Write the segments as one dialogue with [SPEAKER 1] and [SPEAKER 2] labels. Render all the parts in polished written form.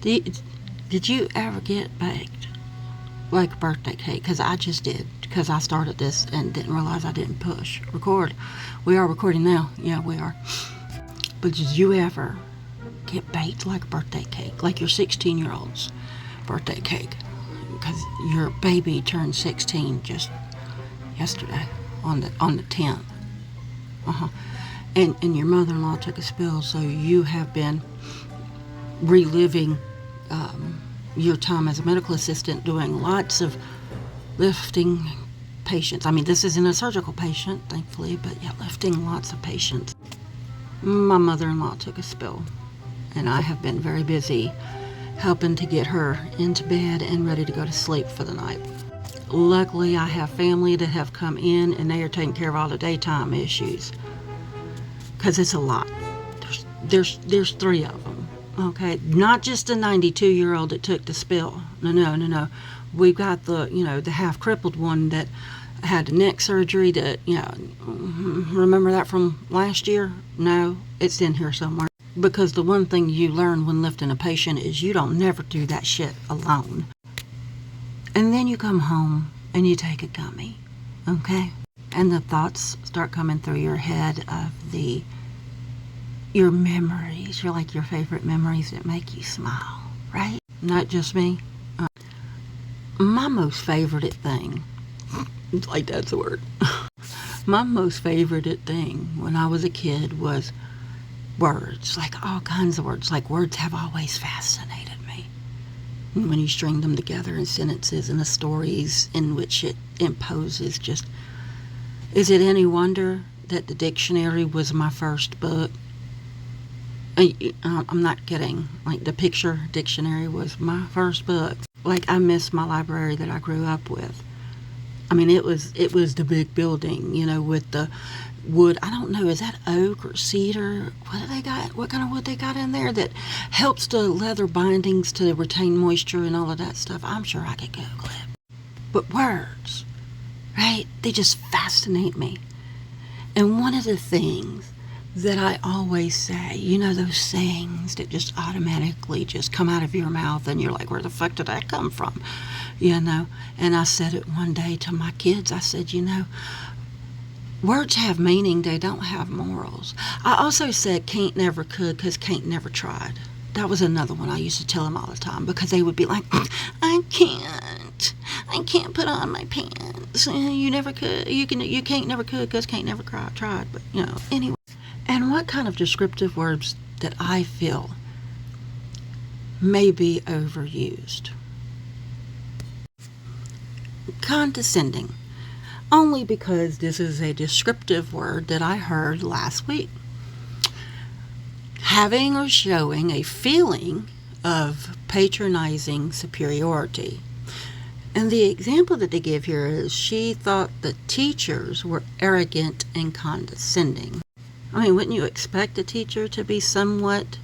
[SPEAKER 1] Did, did you ever get baked like a birthday cake? Because I just did. Because I started this and didn't realize I didn't push record. We are recording now. Yeah, we are. But did you ever get baked like a birthday cake? Like your 16-year-old's birthday cake? Because your baby turned 16 just yesterday on the 10th. Uh-huh. And your mother-in-law took a spill, so you have been reliving your time as a medical assistant, doing lots of lifting patients. I mean, this isn't a surgical patient, thankfully, but yeah, lifting lots of patients. My mother-in-law took a spill, and I have been very busy helping to get her into bed and ready to go to sleep for the night. Luckily, I have family that have come in, and they are taking care of all the daytime issues, because it's a lot. There's three of them. Okay, not just a 92-year-old that took the spill. No. We've got the half crippled one that had neck surgery. That remember that from last year? No, it's in here somewhere. Because the one thing you learn when lifting a patient is you don't never do that shit alone. And then you come home and you take a gummy, okay? And the thoughts start coming through your head of your memories, your favorite memories that make you smile, right? Not just me. My most favorite thing, like that's a word. My most favorite thing when I was a kid was words, like all kinds of words. Like words have always fascinated me. When you string them together in sentences and the stories in which it imposes just... Is it any wonder that the dictionary was my first book? I'm not kidding. Like the picture dictionary was my first book. Like I miss my library that I grew up with. I mean, it was the big building, with the wood. I don't know, is that oak or cedar? What do they got? What kind of wood they got in there that helps the leather bindings to retain moisture and all of that stuff? I'm sure I could Google it. But words, right? They just fascinate me. And one of the things that I always say, those sayings that just automatically just come out of your mouth and you're like, where the fuck did that come from? And I said it one day to my kids. I said, words have meaning, they don't have morals. I also said can't never could because can't never tried. That was another one I used to tell them all the time because they would be like, I can't put on my pants. You never could. You can't never could because can't never tried. But anyway. And what kind of descriptive words that I feel may be overused? Condescending. Only because this is a descriptive word that I heard last week. Having or showing a feeling of patronizing superiority. And the example that they give here is she thought the teachers were arrogant and condescending. I mean, wouldn't you expect a teacher to be somewhat...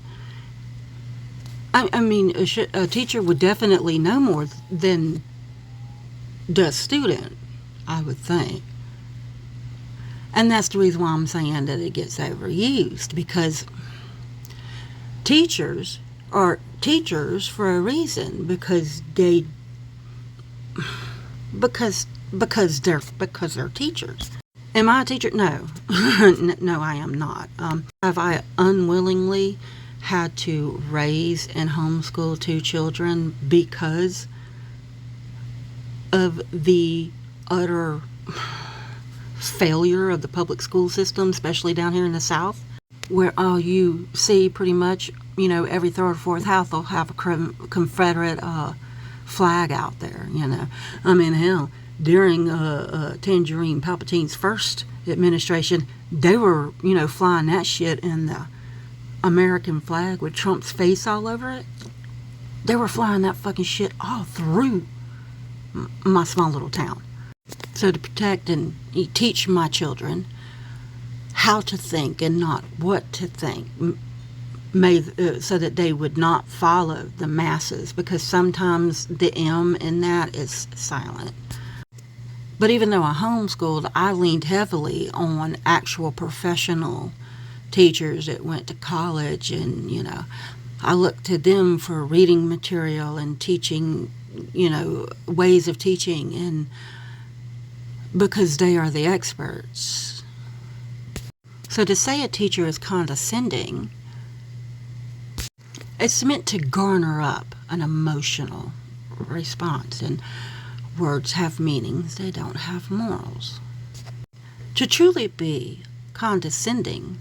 [SPEAKER 1] I mean, a teacher would definitely know more than the student, I would think. And that's the reason why I'm saying that it gets overused, because teachers are teachers for a reason, because they're teachers. Am I a teacher? No. No, I am not. Have I unwillingly had to raise and homeschool 2 children because of the utter failure of the public school system, especially down here in the South, where all you see pretty much, every 3rd or 4th house will have a Confederate flag out there, I mean, hell, during Tangerine Palpatine's first administration, they were, flying that shit in the American flag with Trump's face all over it. They were flying that fucking shit all through my small little town. So to protect and teach my children how to think and not what to think, so that they would not follow the masses, because sometimes the M in that is silent. But even though I homeschooled, I leaned heavily on actual professional teachers that went to college, and I look to them for reading material and teaching, ways of teaching, and because they are the experts. So to say a teacher is condescending, it's meant to garner up an emotional response, and words have meanings, they don't have morals. To truly be condescending,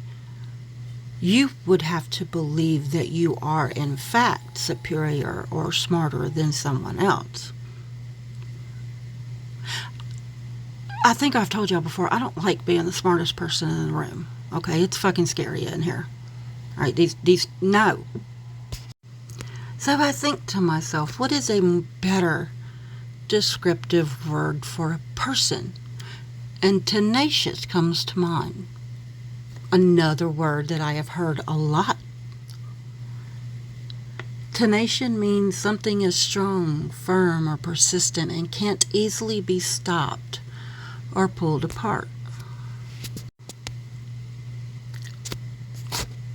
[SPEAKER 1] you would have to believe that you are in fact superior or smarter than someone else. I think I've told y'all before, I don't like being the smartest person in the room. Okay, it's fucking scary in here. All right, no. So I think to myself, what is a better descriptive word for a person? And tenacious comes to mind. Another word that I have heard a lot. Tenacious means something is strong, firm, or persistent and can't easily be stopped or pulled apart.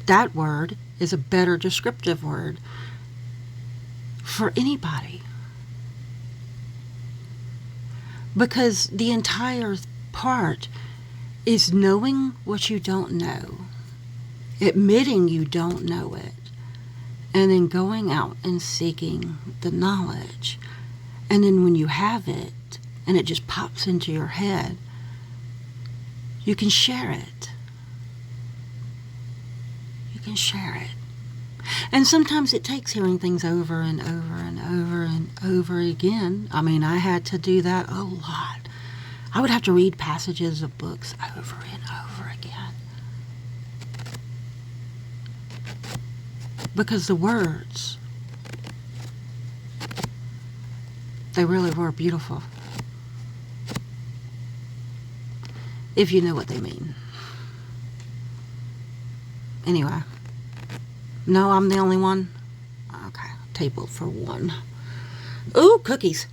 [SPEAKER 1] That word is a better descriptive word for anybody. Because the entire part is knowing what you don't know, admitting you don't know it, and then going out and seeking the knowledge. And then when you have it, and it just pops into your head, you can share it. You can share it. And sometimes it takes hearing things over and over and over and over again. I mean, I had to do that a lot. I would have to read passages of books over and over again. Because the words, they really were beautiful. If you know what they mean. Anyway. No, I'm the only one? Okay, table for one. Ooh, cookies.